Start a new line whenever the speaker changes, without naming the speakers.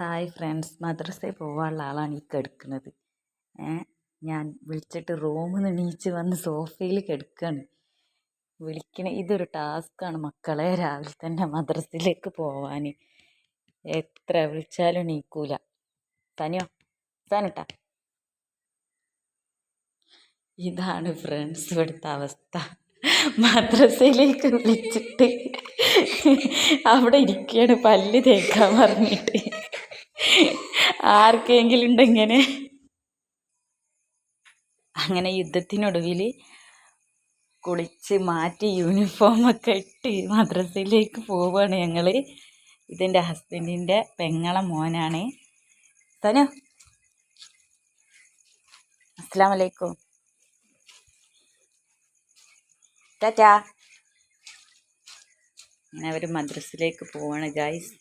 Hi friends, മദ്രസയിൽ പോകാനുള്ള ആളാണ് ഈ കിടക്കുന്നത്. ഞാൻ വിളിച്ചിട്ട് റൂമിൽ നിന്ന് എണീച്ച് വന്ന് സോഫയിൽ കിടക്കുകയാണ്. ഇതൊരു ടാസ്ക്കാണ് മക്കളെ, രാവിലെ തന്നെ മദ്രസയിലേക്ക് പോവാൻ. എത്ര വിളിച്ചാലും എണീക്കൂല. തനിയോ താനിട്ടാ. ഇതാണ് ഫ്രണ്ട്സ് ഇവിടുത്തെ അവസ്ഥ. മദ്രസയിലേക്ക് വിളിച്ചിട്ട് അവിടെ ഇരിക്കുകയാണ് പല്ല് തേക്കാൻ പറഞ്ഞിട്ട്. ആർക്കെങ്കിലും ഉണ്ടെങ്ങനെ? അങ്ങനെ യുദ്ധത്തിനൊടുവിൽ കുളിച്ച് മാറ്റി യൂണിഫോമൊക്കെ ഇട്ട് മദ്രസയിലേക്ക് പോവുകയാണ് ഞങ്ങൾ. ഇതെൻ്റെ ഹസ്ബൻഡിൻ്റെ പെങ്ങളെ മോനാണ്. തനു, അസ്സലാമു അലൈക്കും, ടാറ്റാ. അങ്ങനെ അവർ മദ്രസയിലേക്ക് പോവാണ് ഗൈസ്.